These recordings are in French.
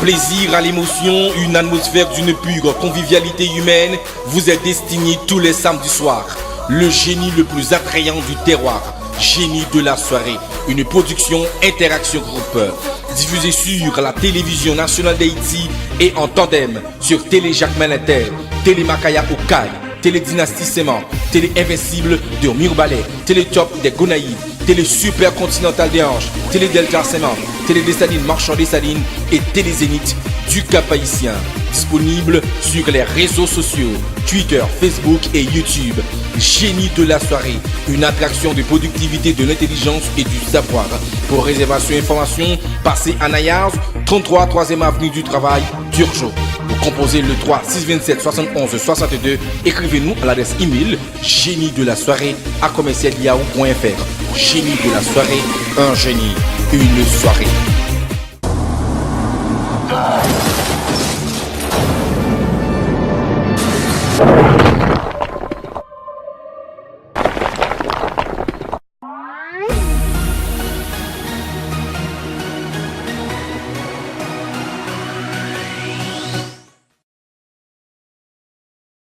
plaisir à l'émotion, une atmosphère d'une pure convivialité humaine vous est destinée tous les samedis soirs. Le génie le plus attrayant du terroir, Génie de la soirée, une production Interaction Group, diffusée sur la télévision nationale d'Haïti et en tandem sur Télé Jacques Malinter, Télé Makaya Okaï, Télé Dynastie Séman, Télé Invincible de Mirbalais, Télé Top des Gonaïves, Télé Super Continental des Anges, Télé Delta Séman, Télé Dessalines Marchand Dessalines et Télé Zénith du Cap-Haïtien. Disponible sur les réseaux sociaux, Twitter, Facebook et YouTube. Génie de la soirée, une attraction de productivité, de l'intelligence et du savoir. Pour réservation et information, passez à Nayars, 33 3e avenue du Travail, Turgeot. Vous composez le 3 627 71 62. Écrivez-nous à l'adresse email génie de la soirée à commercial.yahoo.fr. Génie de la soirée, un génie, une soirée.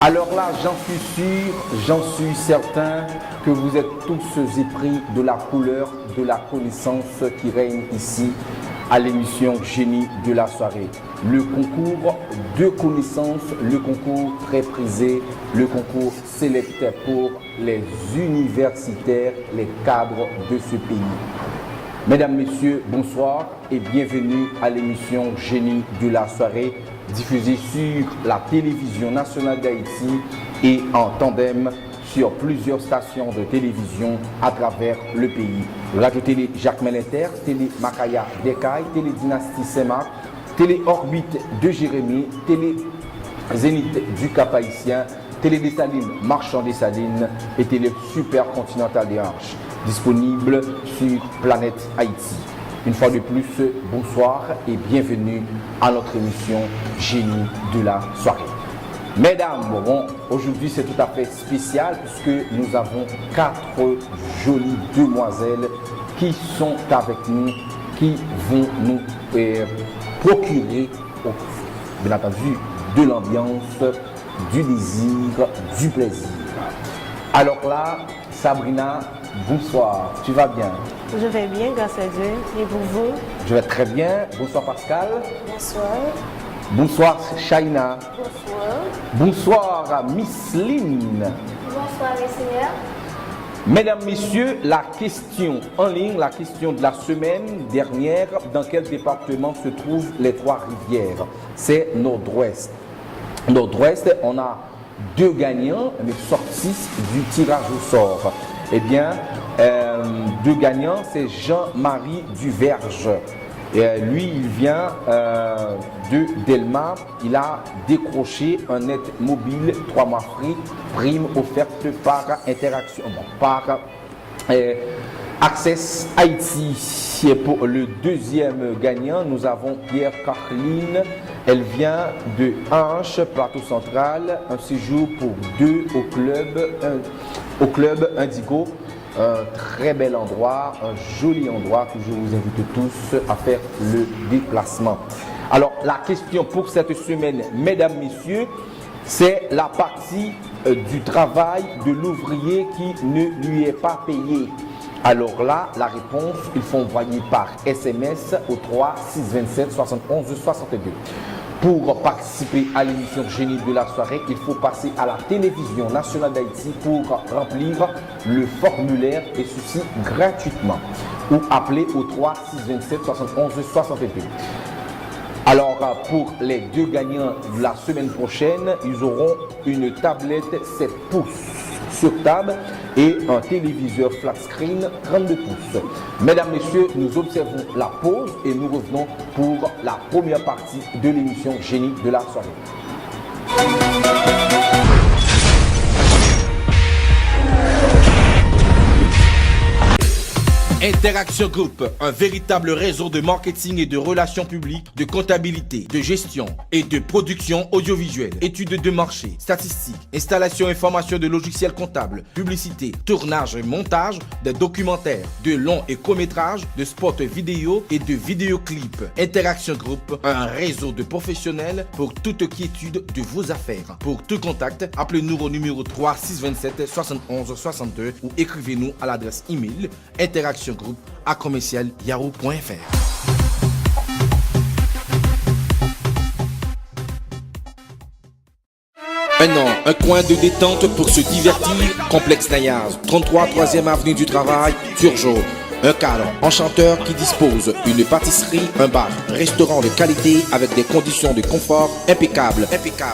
Alors là, j'en suis certain que vous êtes tous épris de la couleur de la connaissance qui règne ici à l'émission Génie de la soirée. Le concours de connaissances, le concours très prisé, le concours sélecté pour les universitaires, les cadres de ce pays. Mesdames, Messieurs, bonsoir et bienvenue à l'émission Génie de la soirée, diffusée sur la télévision nationale d'Haïti et en tandem sur plusieurs stations de télévision à travers le pays. Radio Télé Jacques Malinter, Télé Makaya d'Ekaï, Télé Dynastie Sémac, Télé Orbite de Jérémie, Télé Zénith du Cap-Haïtien, Télé Dessalines Marchand Dessalines et Télé Super Continental des Anges, disponible sur Planète Haïti. Une fois de plus, bonsoir et bienvenue à notre émission Génie de la soirée. Mesdames, bon, aujourd'hui c'est tout à fait spécial puisque nous avons 4 jolies demoiselles qui sont avec nous, qui vont nous procurer, bien entendu, de l'ambiance, du désir, du plaisir. Alors là, Sabrina, bonsoir, tu vas bien? Je vais bien, grâce à Dieu. Et pour vous? Je vais très bien. Bonsoir Pascal. Bonsoir. Bonsoir Shaina. Bonsoir. Bonsoir Miss Lynn. Bonsoir les seigneurs. Mesdames, Messieurs, la question en ligne, la question de la semaine dernière, dans quel département se trouvent les Trois-Rivières? C'est Nord-Ouest. Nord-Ouest, on a 2 gagnants, mais sortis du tirage au sort. Eh bien, 2 gagnants, c'est Jean-Marie Duverge. Lui, il vient de Delma. Il a décroché un net mobile 3 mois free, prime offerte par Interaction, par Access Haïti. Et pour le deuxième gagnant, nous avons Pierre Carline. Elle vient de Hanche, Plateau Central. Un séjour pour 2 au club Indigo. Un très bel endroit, un joli endroit que je vous invite tous à faire le déplacement. Alors, la question pour cette semaine, mesdames, messieurs, c'est la partie du travail de l'ouvrier qui ne lui est pas payé. Alors là, la réponse, il faut envoyer par SMS au 3 627 71 62. Pour participer à l'émission Génie de la soirée, il faut passer à la télévision nationale d'Haïti pour remplir le formulaire et ceci gratuitement. Ou appeler au 3 627 71 62. Alors pour les 2 gagnants de la semaine prochaine, ils auront une tablette 7 pouces sur table et un téléviseur flat screen 32 pouces. Mesdames, Messieurs, nous observons la pause et nous revenons pour la première partie de l'émission Génie de la soirée. Interaction Group, un véritable réseau de marketing et de relations publiques, de comptabilité, de gestion et de production audiovisuelle, études de marché, statistiques, installation et formation de logiciels comptables, publicité, tournage et montage, de documentaires, de longs et courts-métrages, de spots vidéo et de vidéoclips. Interaction Group, un réseau de professionnels pour toute quiétude de vos affaires. Pour tout contact, appelez-nous au numéro 3 627 71 62 ou écrivez-nous à l'adresse email interactiongroup@yahoo.fr. Maintenant, un coin de détente pour se divertir. Complexe Nayaz, 33 3e avenue du Travail, Turgeau. Un cadre enchanteur qui dispose d'une pâtisserie, un bar, restaurant de qualité avec des conditions de confort impeccables.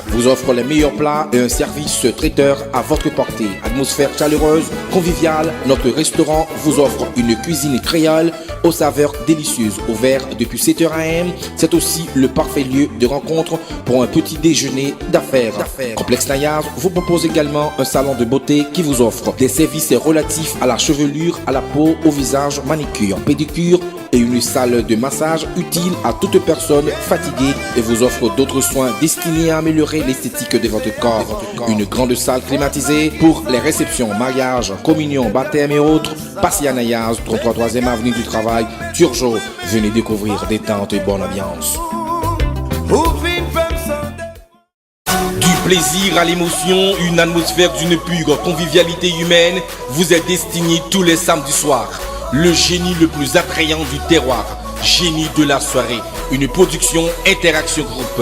Vous offre les meilleurs plats et un service traiteur à votre portée. Atmosphère chaleureuse, conviviale, notre restaurant vous offre une cuisine créole aux saveurs délicieuses. Ouvert depuis 7h AM, c'est aussi le parfait lieu de rencontre pour un petit déjeuner d'affaires. Complexe Nayaz vous propose également un salon de beauté qui vous offre des services relatifs à la chevelure, à la peau, au visage, manicure, pédicure et une salle de massage utile à toute personne fatiguée et vous offre d'autres soins destinés à améliorer l'esthétique de votre corps. Une grande salle climatisée pour les réceptions, mariages, communions, baptêmes et autres. Passez à Nayaz, 33 3e avenue du Travail, Turgeau. Venez découvrir détente et bonne ambiance. Du plaisir à l'émotion, une atmosphère d'une pure convivialité humaine vous est destinée tous les samedis soirs. Le génie le plus attrayant du terroir, génie de la soirée, une production Interaction Group,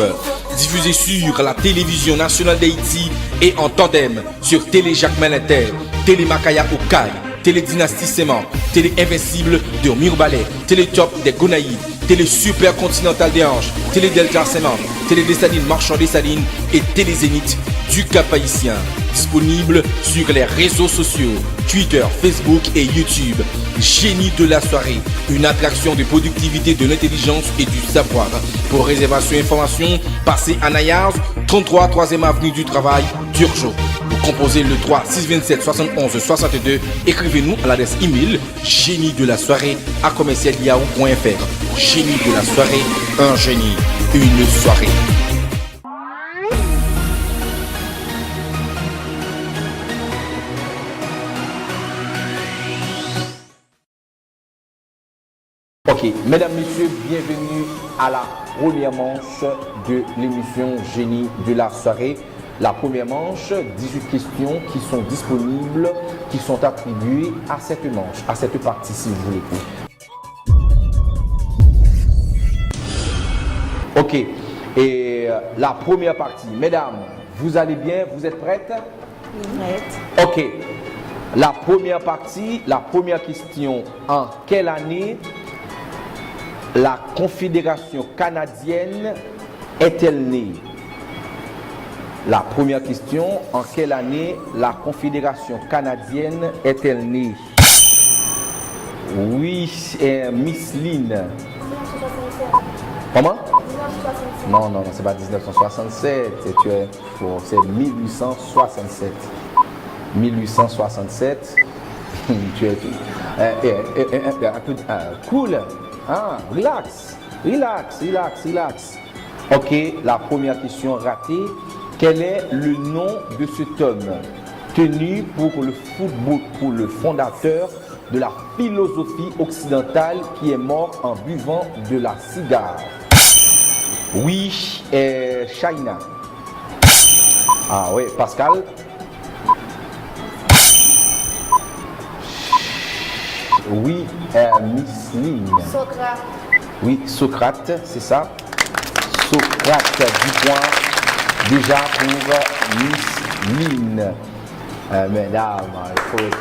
diffusée sur la télévision nationale d'Haïti et en tandem sur Télé Jacques Malinter, Télé Makaya Okaï, Télé Dynastie Séman, Télé Invincible de Mirbalais, Télé Top des Gonaïves, Télé Super Continental des Anges, Télé Delta Séman, Télé Dessalines Marchand Dessalines et Télé Zénith du Cap-Haïtien. Disponible sur les réseaux sociaux, Twitter, Facebook et YouTube. Génie de la soirée, une attraction de productivité, de l'intelligence et du savoir. Pour réservation et information, passez à Nayaz, 33 3e avenue du Travail, Turgeau. Vous composez le 3 627 71 62. Écrivez-nous à l'adresse email génie de la soirée @yahoo.fr. Génie de la soirée, un génie, une soirée. Ok, mesdames, messieurs, bienvenue à la première manche de l'émission Génie de la soirée. La première manche, 18 questions qui sont disponibles, qui sont attribuées à cette manche, à cette partie si vous voulez. Ok, et la première partie, mesdames, vous allez bien, vous êtes prêtes? Prête. Ok, la première partie, la première question, en quelle année la Confédération canadienne est-elle née? La première question, en quelle année la Confédération canadienne est-elle née? Oui, Miss Lynn. 1967. Comment? 1967. Non, c'est pas 1967, c'est 1867. 1867. Tu es un peu cool. Ah, relax. Ok, la première question ratée. Quel est le nom de cet homme tenu pour le fondateur de la philosophie occidentale qui est mort en buvant de la cigare? Oui, China. Ah oui, Pascal. Oui, Miss Lynn. Socrate. Oui, Socrate, c'est ça. Socrate, 10 points déjà pour Miss Lynn. Mesdames, il faut le dire.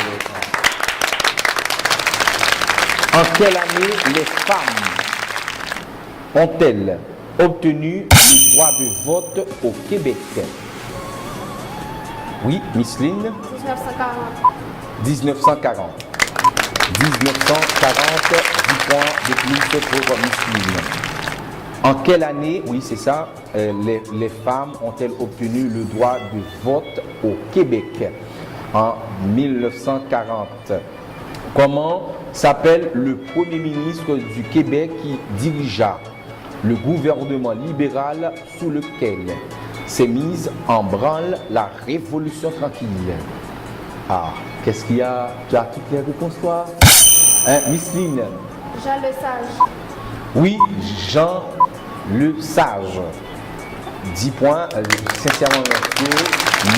En quelle année les femmes ont-elles obtenu le droit de vote au Québec? Oui, Miss Lynn. 1940. 1940. 1940, 10 points de plus pour Miss Lynn. En quelle année, oui c'est ça, les femmes ont-elles obtenu le droit de vote au Québec? En 1940. Comment s'appelle le Premier ministre du Québec qui dirigea le gouvernement libéral sous lequel s'est mise en branle la Révolution tranquille. Ah, qu'est-ce qu'il y a? Tu as toutes les réponses, toi? Hein, Miss Lynn? Jean le Sage. Oui, Jean le Sage. 10 points. Sincèrement, merci,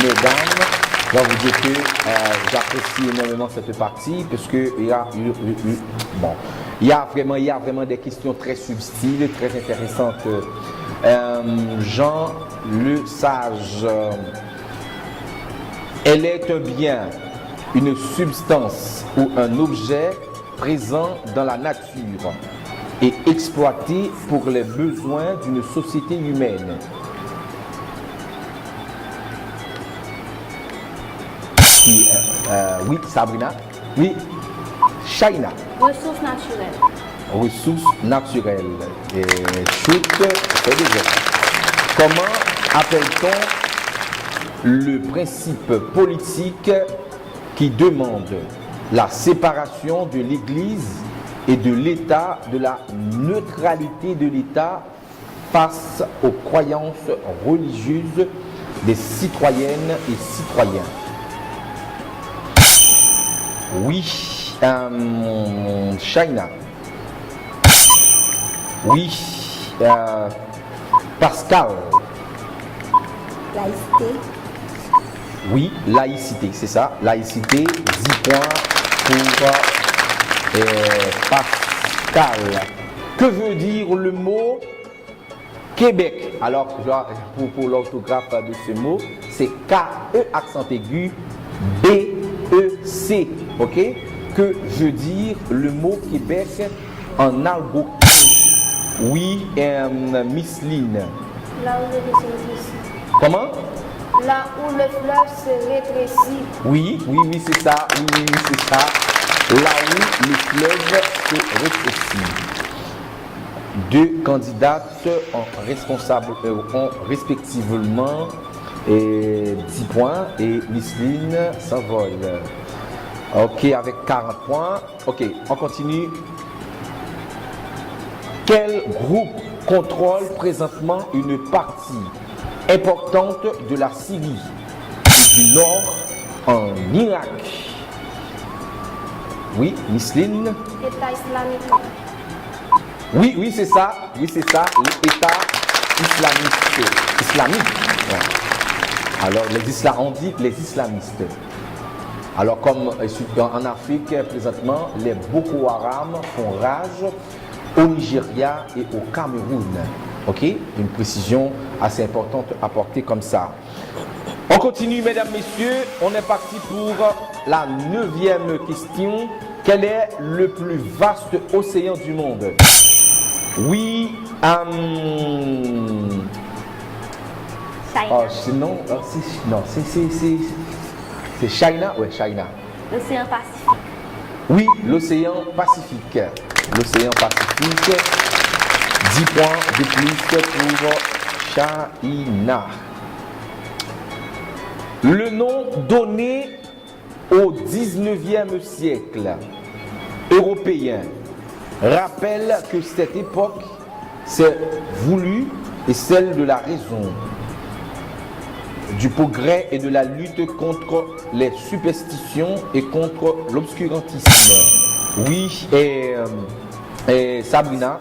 mesdames. Je dois vous dire que j'apprécie énormément cette partie parce que il y a vraiment des questions très subtiles, très intéressantes. Jean le Sage. Elle est un bien, une substance ou un objet présent dans la nature et exploité pour les besoins d'une société humaine. Oui, Sabrina. Oui, Shaina. Ressources naturelles. Ressources naturelles. Et chute, c'est déjà. Comment appelle-t-on le principe politique qui demande la séparation de l'Église et de l'État, de la neutralité de l'État face aux croyances religieuses des citoyennes et citoyens? Oui, Shaina. Oui, Pascal. Laïcité. Oui, laïcité, c'est ça. Laïcité, 10 points pour Pascal. Que veut dire le mot Québec? Alors, pour l'orthographe de ce mot, c'est K-E accent aigu, B-E-C. Ok? Que veut dire le mot Québec en algonquin? Oui, Miss Lynn. Là où le fleuve se rétrécit. Comment? Là où le fleuve se rétrécit. Oui, c'est ça. Oui, c'est ça. Là où le fleuve se rétrécit. Deux candidates ont respectivement 10 points et Miss Lynn s'envole. Ok, avec 40 points. Ok, on continue. Quel groupe contrôle présentement une partie importante de la Syrie et du Nord en Irak? Oui, Miss Lynn. État islamique. Oui, c'est ça. L'État islamique. Ouais. Alors, on dit les islamistes. Alors, comme en Afrique, présentement, les Boko Haram font rage au Nigeria et au Cameroun. Ok? Une précision assez importante apportée comme ça. On continue, mesdames, messieurs. On est parti pour la 9e question. Quel est le plus vaste océan du monde? Oui, c'est China. Ouais, China. L'océan Pacifique. Oui, l'océan Pacifique. L'océan Pacifique. 10 points de plus pour China. Le nom donné au 19e siècle européen rappelle que cette époque s'est voulue et celle de la raison, du progrès et de la lutte contre les superstitions et contre l'obscurantisme. Oui, et Sabrina.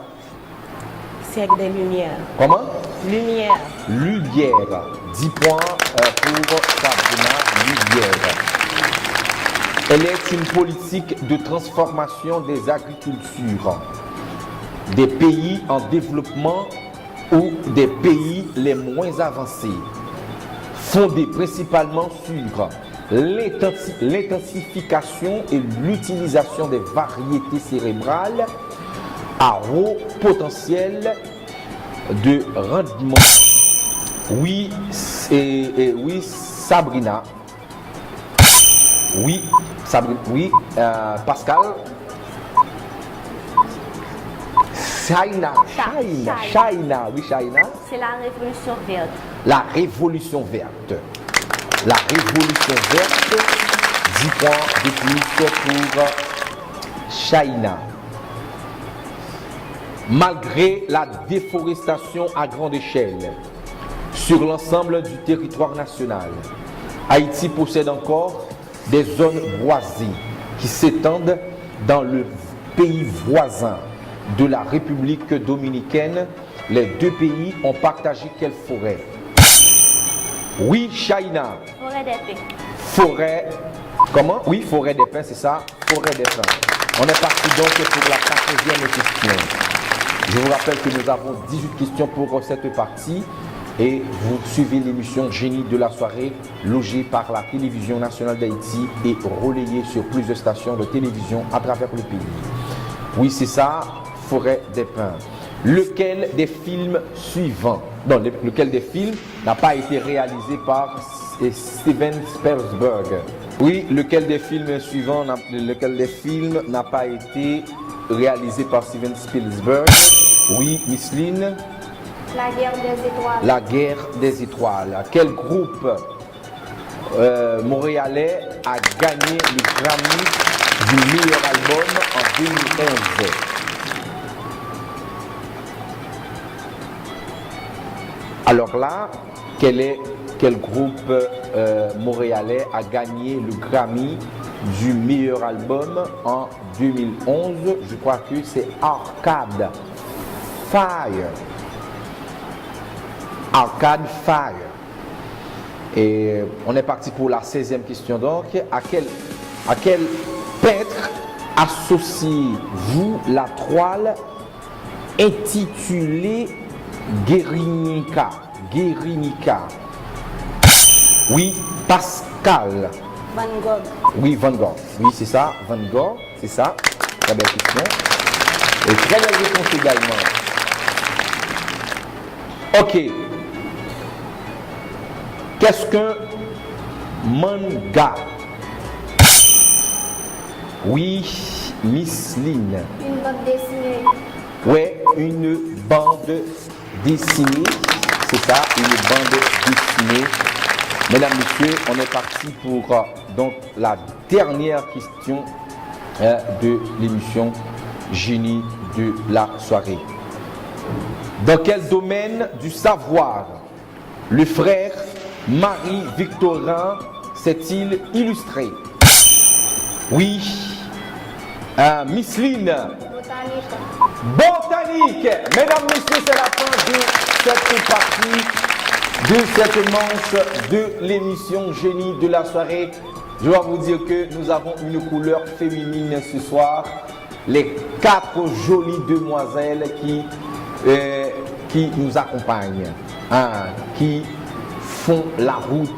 Siècle des Lumières. Comment? Lumière. Lumière. 10 points pour Sabrina Lumière. Elle est une politique de transformation des agricultures des pays en développement ou des pays les moins avancés, fondée principalement sur l'intensification et l'utilisation des variétés cérébrales à haut potentiel de rendement. Oui, oui, Sabrina. Oui, Sabrina. Oui, Pascal. China. Oui, China. C'est la révolution verte. La révolution verte. La révolution verte. 10 points de plus pour China. Malgré la déforestation à grande échelle sur l'ensemble du territoire national, Haïti possède encore des zones boisées qui s'étendent dans le pays voisin de la République dominicaine. Les deux pays ont partagé quelle forêt? Oui, China. Forêt des pins. Forêt. Comment? Oui, forêt des pins, c'est ça. Forêt des pins. On est parti donc pour la 14e question. Je vous rappelle que nous avons 18 questions pour cette partie et vous suivez l'émission Génie de la soirée, logée par la télévision nationale d'Haïti et relayée sur plusieurs stations de télévision à travers le pays. Oui, c'est ça, Forêt des pins. Lequel des films suivants, non, lequel des films n'a pas été réalisé par Steven Spielberg? Oui, lequel des films suivants, lequel des films n'a pas été réalisé par Steven Spielberg? Oui, Miss Lynn. La guerre des étoiles. La guerre des étoiles. Quel groupe montréalais a gagné le Grammy du meilleur album en 2011? Alors là, quel groupe montréalais a gagné le Grammy du meilleur album en 2011? Je crois que c'est Arcade Fire. Arcade Fire. Et on est parti pour la 16e question donc. À quel peintre associez-vous la toile intitulée Guernica? Guernica. Oui, Pascal. Van Gogh. Oui, Van Gogh. Oui, c'est ça, Van Gogh, c'est ça. Très belle question. Et très belle réponse également. Ok. Qu'est-ce qu'un manga? Oui, Miss Lynn. Une bande dessinée. Oui, une bande dessinée. C'est ça, une bande dessinée. Mesdames, Messieurs, on est parti pour donc la dernière question de l'émission Génie de la soirée. Dans quel domaine du savoir le frère Marie-Victorin s'est-il illustré? Oui, Miss Lynn. Botanique. Botanique. Mesdames, Messieurs, c'est la fin de cette partie, de cette manche de l'émission Génie de la soirée. Je dois vous dire que nous avons une couleur féminine ce soir. Les 4 jolies demoiselles qui nous accompagnent, qui font la route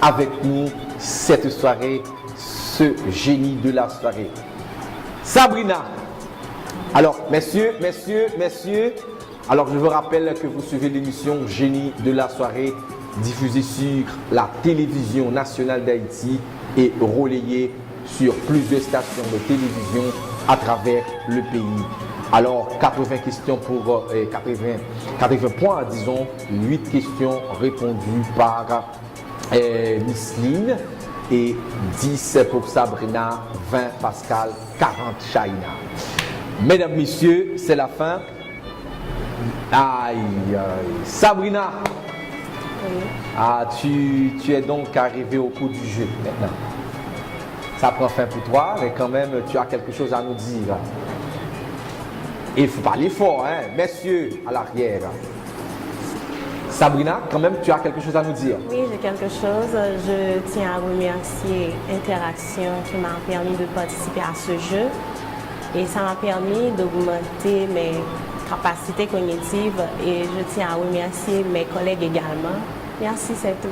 avec nous cette soirée, ce génie de la soirée. Sabrina. Alors, messieurs, alors je vous rappelle que vous suivez l'émission Génie de la soirée, diffusée sur la télévision nationale d'Haïti et relayée sur plusieurs stations de télévision à travers le pays. Alors, 80 questions pour 80 points, disons, 8 questions répondues par Miss Lynn et 10 pour Sabrina, 20 Pascal, 40 China. Mesdames, Messieurs, c'est la fin. Aïe, Sabrina, oui. Tu es donc arrivé au bout du jeu maintenant. Ça prend fin pour toi, mais quand même, tu as quelque chose à nous dire. Et il faut parler fort, hein, messieurs, à l'arrière. Sabrina, quand même, tu as quelque chose à nous dire. Oui, j'ai quelque chose. Je tiens à remercier Interaction qui m'a permis de participer à ce jeu. Et ça m'a permis d'augmenter mes capacités cognitives. Et je tiens à remercier mes collègues également. Merci, c'est tout.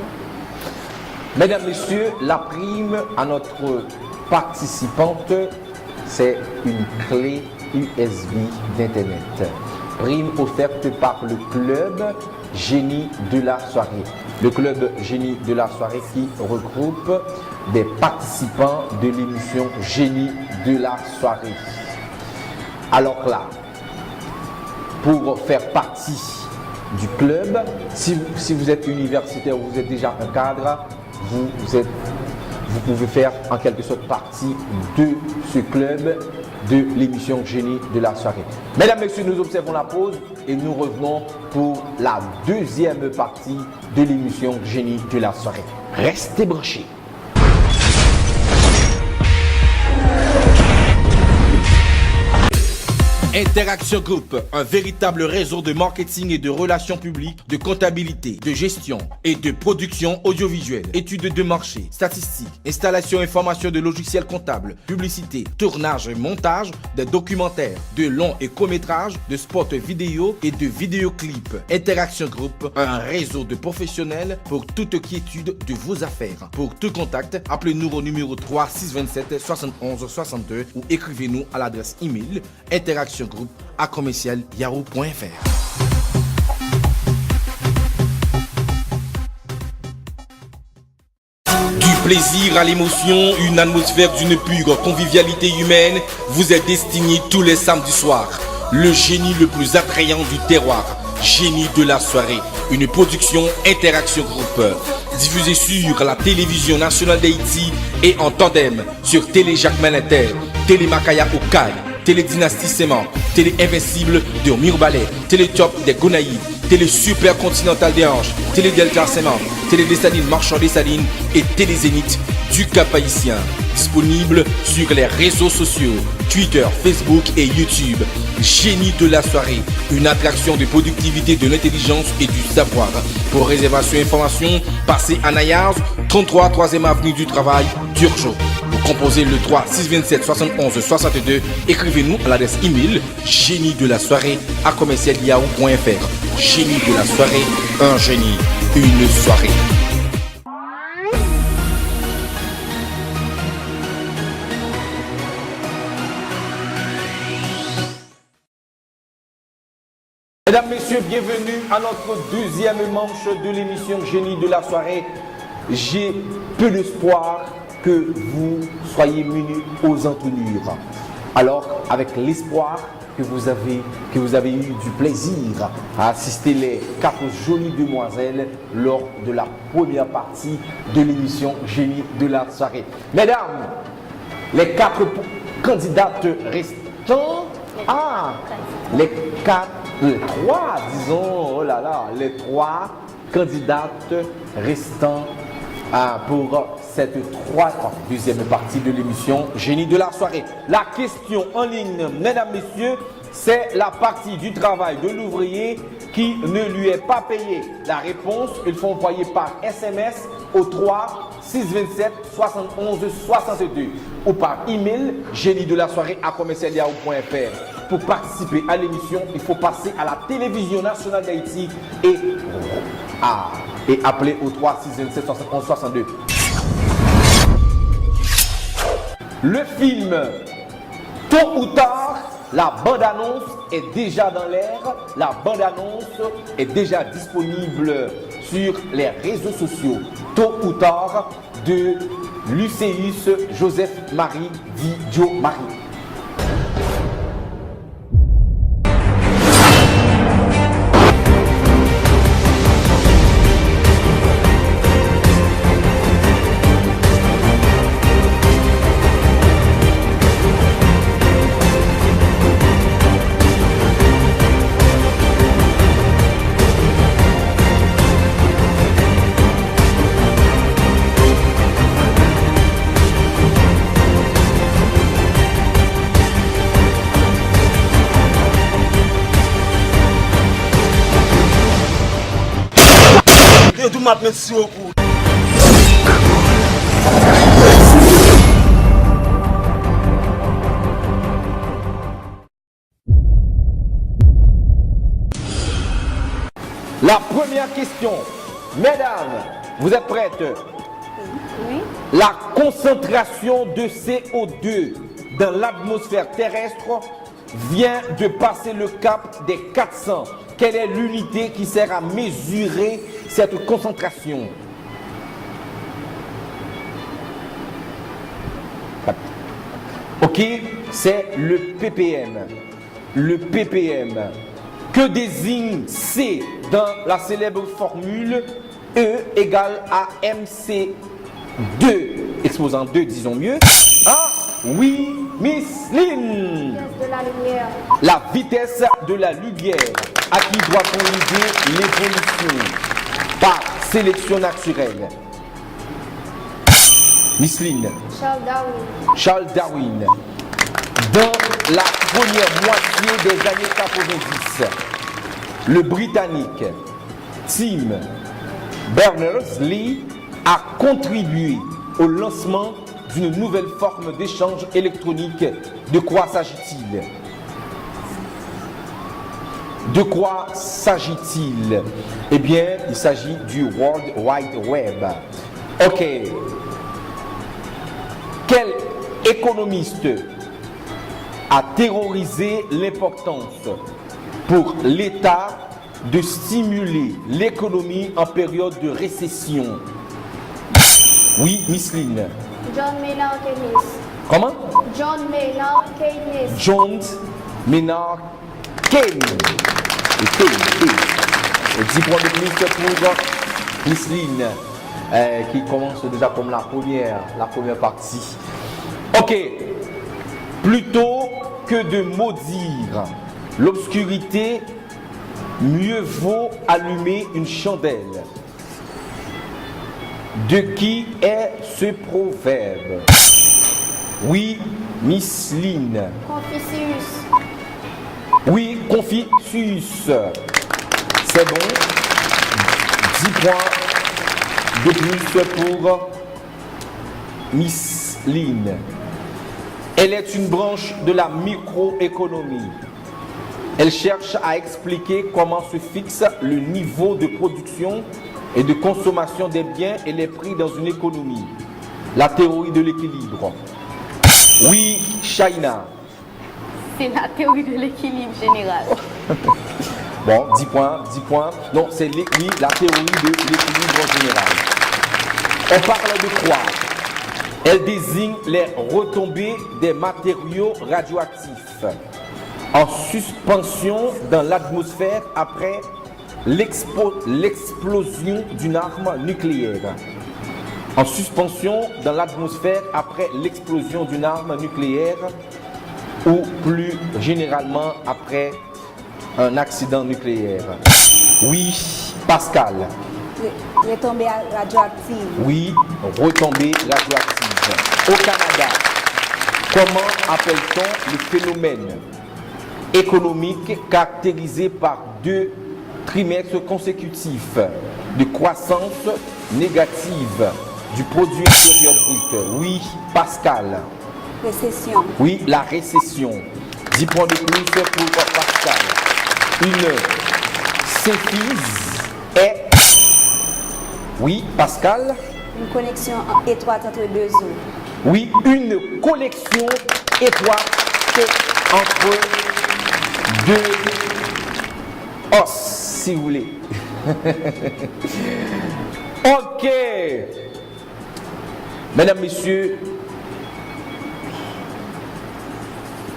Mesdames, Messieurs, la prime à notre participante, c'est une clé USB d'Internet. Prime offerte par le club Génie de la soirée. Le club Génie de la soirée qui regroupe des participants de l'émission Génie de la soirée. Alors là, pour faire partie du club, si vous êtes universitaire ou vous êtes déjà un cadre, vous pouvez faire en quelque sorte partie de ce club de l'émission Génie de la soirée. Mesdames, Messieurs, nous observons la pause et nous revenons pour la deuxième partie de l'émission Génie de la soirée. Restez branchés. Interaction Group, un véritable réseau de marketing et de relations publiques, de comptabilité, de gestion et de production audiovisuelle, études de marché, statistiques, installation et formation de logiciels comptables, publicité, tournage et montage, des documentaires, de longs et courts-métrages, de spots vidéo et de vidéoclips. Interaction Group, un réseau de professionnels pour toute quiétude de vos affaires. Pour tout contact, appelez-nous au numéro 3 627 71 62 ou écrivez-nous à l'adresse email interactiongroup@yahoo.fr. Du plaisir à l'émotion, une atmosphère d'une pure convivialité humaine vous est destinée tous les samedis soirs. Le génie le plus attrayant du terroir, Génie de la soirée, une production Interaction Group. Diffusée sur la télévision nationale d'Haïti et en tandem sur Télé Jacques Malinter, Télé Makaya Okaï, Télé Dynastie Séman, Télé Invincible de Mirbalet, Télé Top des Gonaïves, Télé Super Continental des Anges, Télé Delta Séman, Télé Dessalines Marchand Dessalines et Télé Zénith du Cap-Haïtien. Disponible sur les réseaux sociaux, Twitter, Facebook et YouTube. Génie de la soirée, une attraction de productivité, de l'intelligence et du savoir. Pour réservation et information, passez à Nayars, 33 3e avenue du Travail, Turgeot. Vous composez le 3 627 71 62. Écrivez-nous à l'adresse email génie de la soirée @yahoo.fr. Génie de la soirée, un génie, une soirée. Mesdames, Messieurs, bienvenue à notre deuxième manche de l'émission Génie de la soirée. J'ai peu d'espoir que vous soyez munis aux entournures. Alors, avec l'espoir que vous avez eu du plaisir à assister les 4 jolies demoiselles lors de la première partie de l'émission Génie de la soirée. Mesdames, les 4 candidates restantes, les 3, disons, oh là là, les 3 candidates restantes pour cette deuxième partie de l'émission Génie de la soirée. La question en ligne, mesdames, messieurs, c'est la partie du travail de l'ouvrier qui ne lui est pas payé. La réponse, il faut envoyer par SMS au 3 627 71 62 ou par email génie de la soirée @yahoo.fr. Pour participer à l'émission, il faut passer à la télévision nationale d'Haïti et appeler au 3 627 71 62. Le film, tôt ou tard, la bande-annonce est déjà dans l'air. La bande-annonce est déjà disponible sur les réseaux sociaux. Tôt ou tard, de Lucéus Joseph Marie dit Joe Marie. La première question, mesdames, vous êtes prêtes? Oui. La concentration de CO2 dans l'atmosphère terrestre vient de passer le cap des 400. Quelle est l'unité qui sert à mesurer cette concentration? Ok, c'est le ppm. Le ppm. Que désigne C dans la célèbre formule E égale à MC2, exposant 2, disons mieux. Ah, oui, Miss Lynn. Vitesse de la lumière. La vitesse de la lumière. À qui doit-on lier l'évolution? Par sélection naturelle. Miss Lynn. Charles Darwin. Charles Darwin. Dans la première moitié des années 90, le Britannique Tim Berners-Lee a contribué au lancement d'une nouvelle forme d'échange électronique. De quoi s'agit-il? De quoi s'agit-il? Eh bien, il s'agit du World Wide Web. Ok. Quel économiste a théorisé l'importance pour l'État de stimuler l'économie en période de récession? Oui, Miss Lynn. John Maynard Keynes. Comment? John Maynard Keynes. John Maynard Keynes. Et 10 points de plus pour Miss Lynn, qui commence déjà comme la première partie. Ok. Plutôt que de maudire l'obscurité, mieux vaut allumer une chandelle. De qui est ce proverbe? Oui, Miss Lynn. Confucius. Oui, Confucius. C'est bon. 10 points de plus pour Miss Lynn. Elle est une branche de la microéconomie. Elle cherche à expliquer comment se fixe le niveau de production et de consommation des biens et les prix dans une économie. La théorie de l'équilibre. Oui, China. C'est la théorie de l'équilibre général. Bon, 10 points. Non, c'est la théorie de l'équilibre général. On parle de quoi? Elle désigne les retombées des matériaux radioactifs en suspension dans l'atmosphère après l'explosion d'une arme nucléaire. En suspension dans l'atmosphère après l'explosion d'une arme nucléaire ou plus généralement après un accident nucléaire. Oui, Pascal. Retombée radioactive. Oui, retombée radioactive. Au Canada, comment appelle-t-on le phénomène économique caractérisé par 2 trimestres consécutifs de croissance négative du produit intérieur brut? Oui, Pascal. Récession. Oui, la récession. 10 points de plus pour Pascal. Une symphyse est... Oui, Pascal. Une connexion étroite entre 2 eaux. Oui, une connexion étroite entre 2 os, si vous voulez. Ok. Mesdames, Messieurs,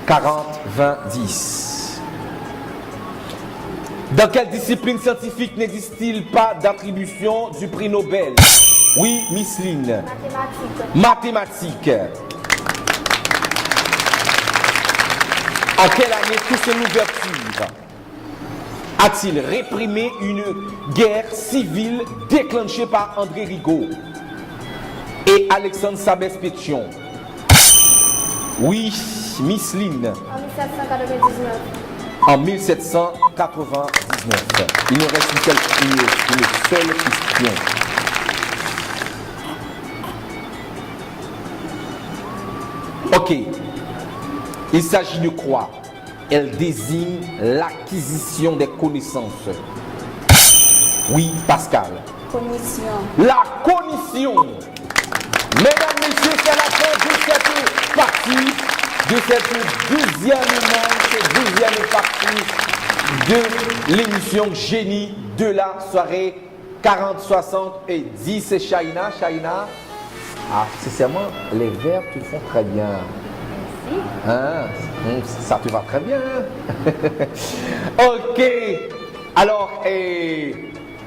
40, 20, 10. Dans quelle discipline scientifique n'existe-t-il pas d'attribution du prix Nobel? Oui, Miss Lynn. Mathématiques. En quelle année Toussaint Louverture a-t-il réprimé une guerre civile déclenchée par André Rigaud et Alexandre Sabès-Pétion? Oui, Miss Lynn. En 1799. En 1799. Il nous reste une seule question. Ok. Il s'agit de quoi? Elle désigne l'acquisition des connaissances. Oui, Pascal. Cognition. La cognition. Mesdames, Messieurs, c'est la fin de cette partie, de cette deuxième partie de l'émission Génie de la soirée 40, 60 et 10. C'est Shaina. Ah, sincèrement, les vers te font très bien. Hein? Ça te va très bien. Ok. Alors,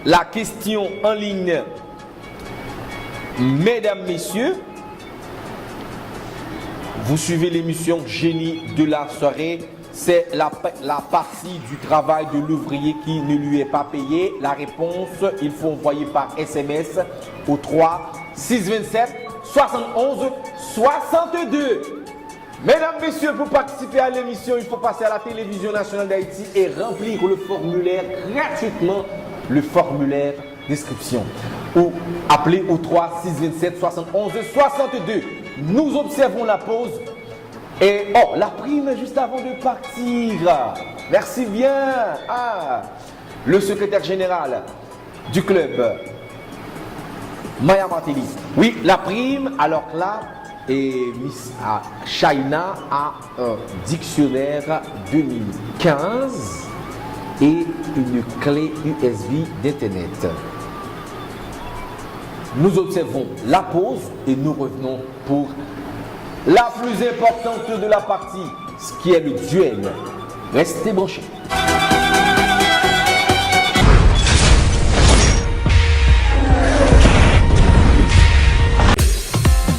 la question en ligne, mesdames, messieurs, Vous suivez l'émission Génie de la soirée. C'est la partie du travail de l'ouvrier qui ne lui est pas payé. La réponse, il faut envoyer par SMS au 3 627 71 62. Mesdames, messieurs, pour participer à l'émission, il faut passer à la télévision nationale d'Haïti et remplir le formulaire gratuitement, le formulaire d'inscription. Ou appeler au 3 627 71 62. Nous observons la pause. Et oh, la prime juste avant de partir. Merci bien. Le secrétaire général du club, Maya Martelly. Oui, la prime. Alors là, et Miss Shaina a un dictionnaire 2015 et une clé USB d'Internet. Nous observons la pause et nous revenons pour la plus importante de la partie, ce qui est le duel. Restez branchés.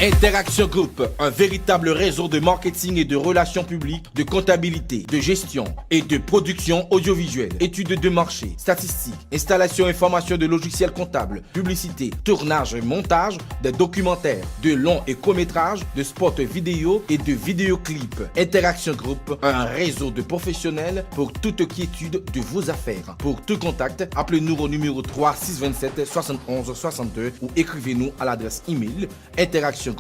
Interaction Group, un véritable réseau de marketing et de relations publiques, de comptabilité, de gestion et de production audiovisuelle, études de marché, statistiques, installation et formation de logiciels comptables, publicité, tournage et montage, des documentaires, de longs et courts-métrages, de spots vidéo et de vidéoclips. Interaction Group, un réseau de professionnels pour toute quiétude de vos affaires. Pour tout contact, appelez-nous au numéro 3 627 71 62 ou écrivez-nous à l'adresse email interactiongroup@yahoo.fr.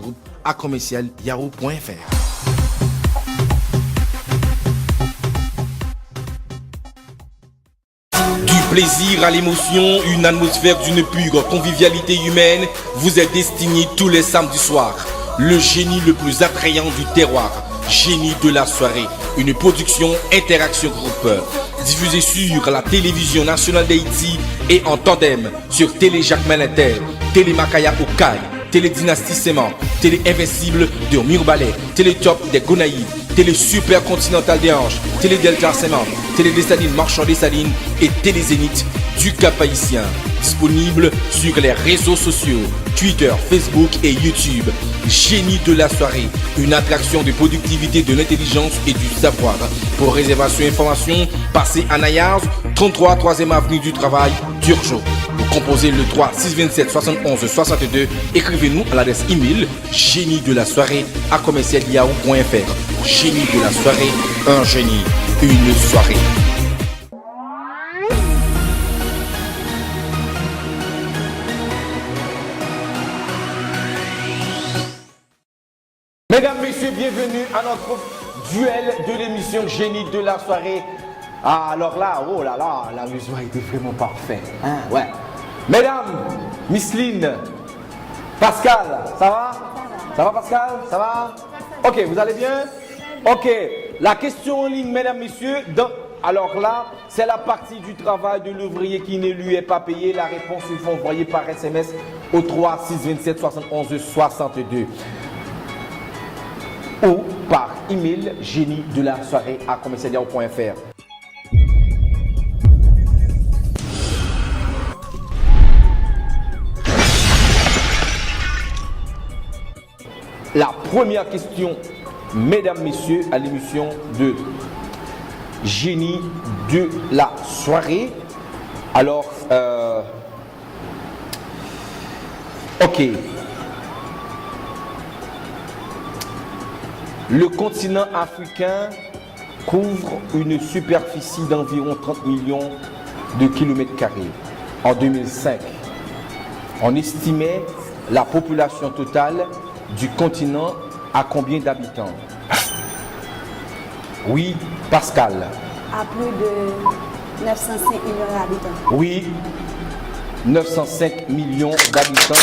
Du plaisir à l'émotion, une atmosphère d'une pure convivialité humaine vous est destinée tous les samedis soirs. Le génie le plus attrayant du terroir, Génie de la soirée, une production Interaction Group. Diffusée sur la télévision nationale d'Haïti et en tandem sur Télé Jacques Malinter, Télé Makaya Okaï, Télé Dynastie Séman, Télé Invincible de Mirbalais, Télé Top des Gonaïves, Télé Super Continental des Anges, Télé Delta Séman, Télé Dessalines Marchand Dessalines et Télé Zénith du Cap-Haïtien. Disponible sur les réseaux sociaux, Twitter, Facebook et YouTube. Génie de la soirée, une attraction de productivité, de l'intelligence et du savoir. Pour réservation et information, passez à Nayars, 33 3e avenue du Travail, Turgeot. Vous composez le 3 627 71 62. Écrivez-nous à l'adresse email génie de la soirée @yahoo.fr. Génie de la soirée, un génie, une soirée. Mesdames, messieurs, bienvenue à notre duel de l'émission Génie de la soirée. Alors là, oh là là, l'amusement était vraiment parfait. Ouais. Mesdames, Micheline, Pascal, ça va? Ça va Pascal? Ça va? Ok, vous allez bien? Ok, la question en ligne, mesdames, messieurs. Alors là, c'est la partie du travail de l'ouvrier qui ne lui est pas payé. La réponse, il faut envoyer par SMS au 3 627 71 62. Ou par email génie de la soirée @yahoo.fr. La première question, mesdames, messieurs, à l'émission de Génie de la soirée. Alors, ok. Le continent africain couvre une superficie d'environ 30 millions de kilomètres carrés. En 2005, on estimait la population totale du continent à combien d'habitants? Oui, Pascal. À plus de 905 millions d'habitants. Oui, 905 millions d'habitants.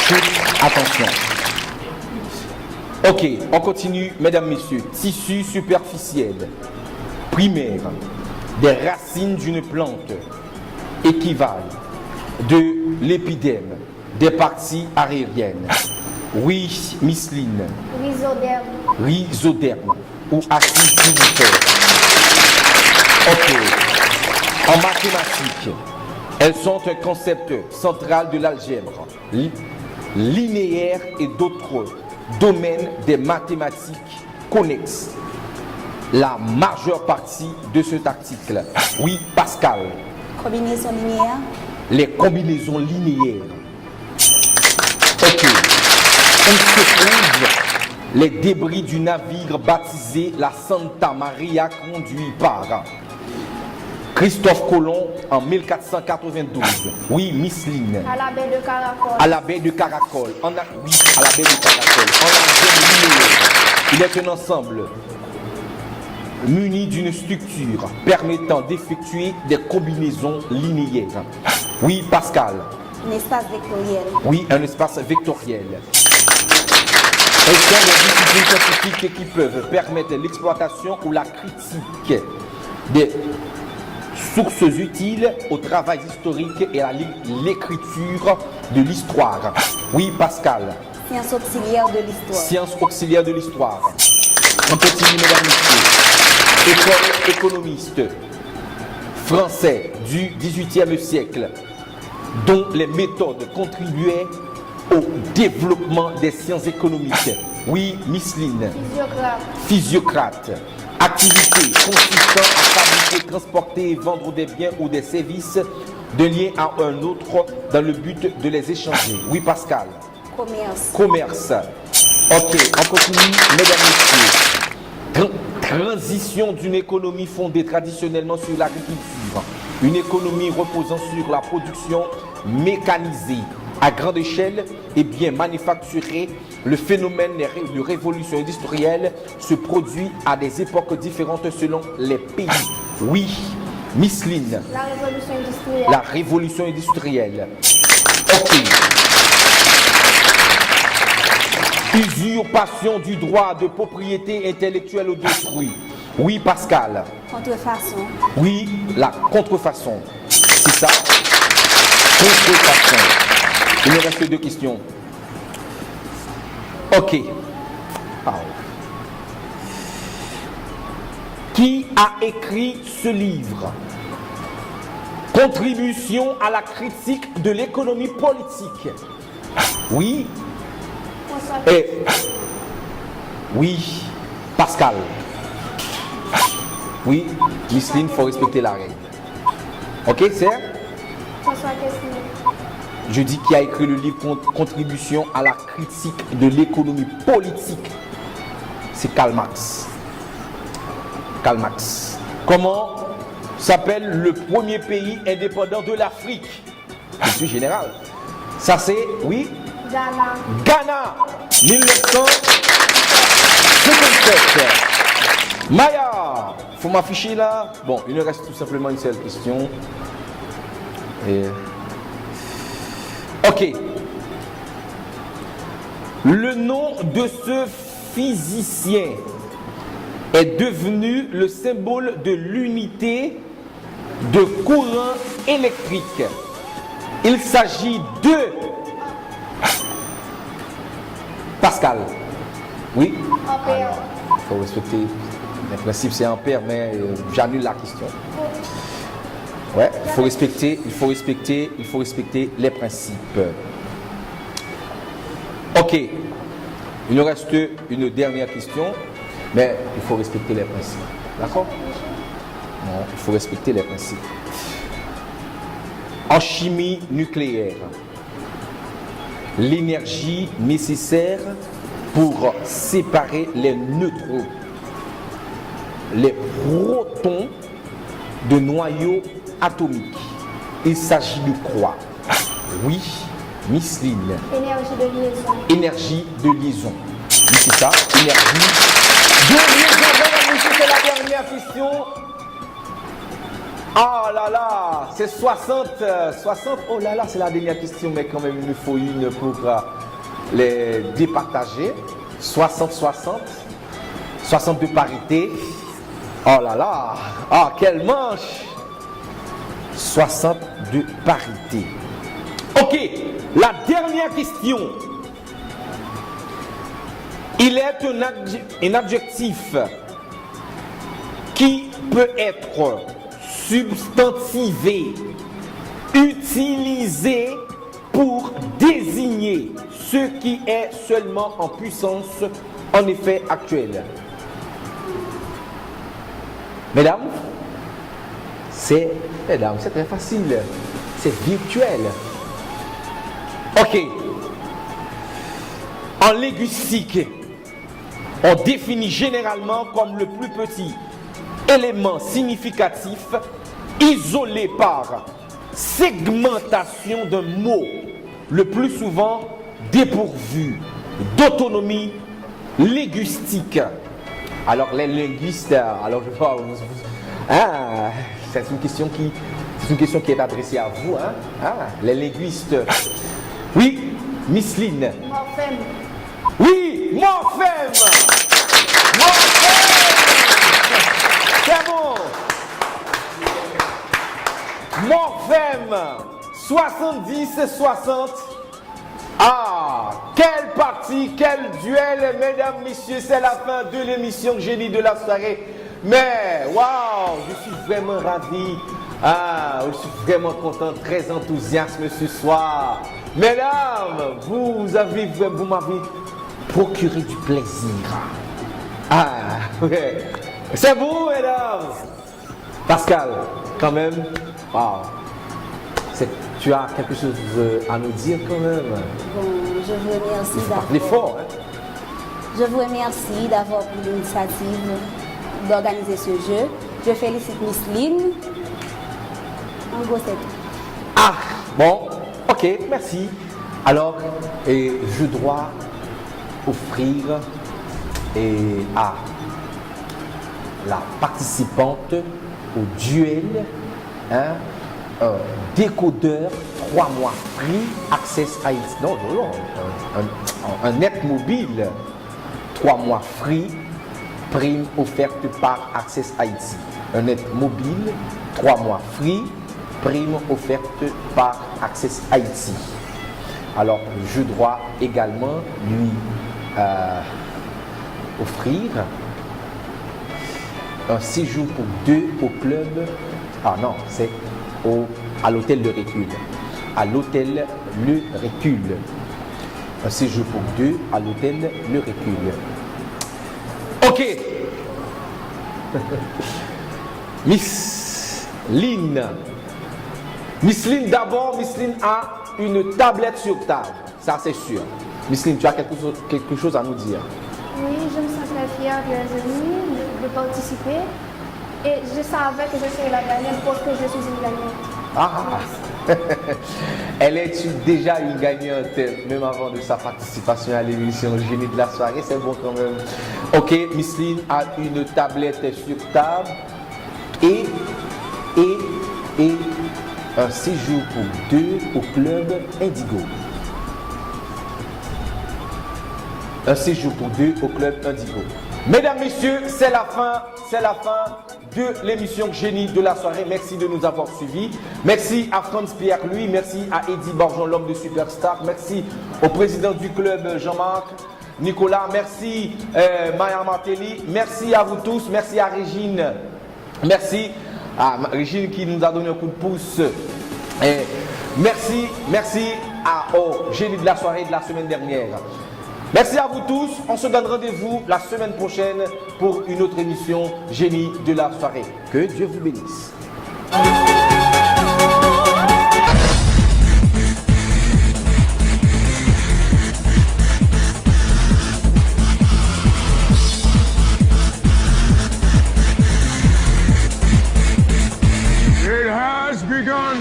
Chut, attention. Ok, on continue, mesdames, messieurs. Tissu superficiel, primaire, des racines d'une plante équivalent de l'épiderme, des parties aériennes. Oui, Micheline. Rhizoderme. Rhizoderme ou acide pilifère. Ok. En mathématiques, elles sont un concept central de l'algèbre, linéaire et d'autres domaine des mathématiques connexes. La majeure partie de cet article. Oui, Pascal. Combinaison linéaire. Les combinaisons linéaires. Ok. On se trouve les débris du navire baptisé la Santa Maria conduit par Christophe Colomb en 1492. Oui, Miss Lynn. À la baie de Caracol. À la baie de Caracol. Oui, à la baie de Caracol. En algèbre linéaire. Il est un ensemble muni d'une structure permettant d'effectuer des combinaisons linéaires. Oui, Pascal. Un espace vectoriel. Oui, un espace vectoriel. Elles sont des disciplines scientifiques qui peuvent permettre l'exploitation ou la critique des sources utiles au travail historique et à l'écriture de l'histoire. Oui, Pascal. Sciences auxiliaires de l'histoire. Sciences auxiliaires de l'histoire. On continue, mesdames, messieurs. École économiste français du XVIIIe siècle, dont les méthodes contribuaient au développement des sciences économiques. Oui, Miss Lynn. Physiocrate. Activité consistant à fabriquer, transporter et vendre des biens ou des services d'un lien à un autre dans le but de les échanger. Oui, Pascal. Commerce. Commerce. Ok, on continue, mesdames, messieurs. Transition d'une économie fondée traditionnellement sur l'agriculture. Une économie reposant sur la production mécanisée à grande échelle et bien manufacturée. Le phénomène de révolution industrielle se produit à des époques différentes selon les pays. Oui, Miss Lynn. La révolution industrielle. La révolution industrielle. Ok. Usurpation du droit de propriété intellectuelle d'autrui. Oui, Pascal. Contrefaçon. Oui, la contrefaçon. C'est ça. Contrefaçon. Il me reste 2 questions. Ok. Qui a écrit ce livre? Contribution à la critique de l'économie politique. Oui. Et oui, Pascal. Oui, Miss Lynn, il faut respecter la règle. Ok, c'est? François Quesnay. Je dis qui a écrit le livre Contribution à la critique de l'économie politique. C'est Karl Marx. Karl Marx. Comment s'appelle le premier pays indépendant de l'Afrique? Je suis général. Ça c'est, oui? Ghana. Ghana, 1957. Maya, faut m'afficher là. Bon, il nous reste tout simplement une seule question. Ok. Le nom de ce physicien est devenu le symbole de l'unité de courant électrique. Il s'agit de Pascal. Oui? Ampère. Il faut respecter. Le principe c'est ampère, mais j'annule la question. Ouais, il faut respecter les principes. Ok. Il nous reste une dernière question, mais il faut respecter les principes. D'accord? Non, il faut respecter les principes. En chimie nucléaire, l'énergie nécessaire pour séparer les neutrons, les protons de noyaux atomiques. Il s'agit de quoi? Oui, Miss Lynn. Énergie de liaison. Énergie de liaison. Oui, c'est ça. Énergie de liaison. C'est la dernière question. Oh là là, c'est 60. Oh là là, c'est la dernière question, mais quand même, il nous faut une pour les départager. 60. 60 de parité. Oh là là. Ah, quelle manche. 60 de parité. Ok, la dernière question. Il est un adjectif qui peut être substantivé, utilisé pour désigner ce qui est seulement en puissance en effet actuel. Mesdames, c'est très facile. C'est virtuel. Ok. En linguistique, on définit généralement comme le plus petit élément significatif isolé par segmentation d'un mot, le plus souvent dépourvu d'autonomie linguistique. Alors les linguistes, alors je vois, c'est une question qui est adressée à vous, les linguistes. Oui, Miss Lynn. Morphème. Oui, morphème. C'est bon. Morphème. 70-60. Ah, quelle partie, quel duel, mesdames, messieurs, c'est la fin de l'émission Génie de la soirée. Mais, waouh, je suis vraiment ravi. Ah, je suis vraiment content, très enthousiaste ce soir. Mesdames, vous m'avez procuré du plaisir. Ah, ouais. C'est vous, mesdames. Pascal, quand même, waouh. Tu as quelque chose à nous dire quand même. Bon, je vous remercie L'effort, Je vous remercie d'avoir pris l'initiative d'organiser ce jeu. Je félicite Miss Lynn. En gros, c'est tout. Ah, bon, ok, merci. Alors, je dois offrir à la participante au duel un décodeur 3 mois free Access Haïti. Non, un net mobile 3 mois free, prime offerte par Access Haïti. Un net mobile 3 mois free, prime offerte par Access Haïti. Alors, je dois également lui offrir un séjour pour 2 au club. Ah non, c'est à l'hôtel Le Recul. À l'hôtel Le Recul. Un séjour pour 2 à l'hôtel Le Recul. Ok. Miss Lynn. Miss Lynn, d'abord, Miss Lynn a une tablette sur table. Ça, c'est sûr. Miss Lynn, tu as quelque chose à nous dire? Oui, je me sens très fière de participer. Et je savais que je serais la gagnante parce que je suis une gagnante. Ah, elle est déjà une gagnante, même avant de sa participation à l'émission Génie de la soirée, c'est bon quand même. Ok, Miss Lynn a une tablette sur table et un séjour pour 2 au club Indigo. Un séjour pour 2 au club Indigo. Mesdames, messieurs, c'est la fin de l'émission Génie de la soirée. Merci de nous avoir suivis. Merci à Franz Pierre Louis, merci à Eddie Borgeon, l'homme de Superstar. Merci au président du club Jean-Marc Nicolas. Merci Maya Martelly. Merci à vous tous. Merci à Régine. Merci à Régine qui nous a donné un coup de pouce. Et merci au Génie de la soirée de la semaine dernière. Merci à vous tous. On se donne rendez-vous la semaine prochaine pour une autre émission Génie de la soirée. Que Dieu vous bénisse. It has begun.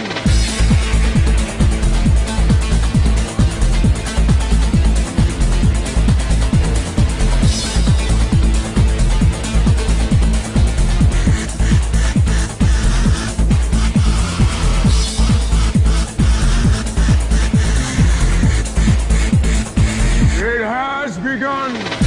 It has begun.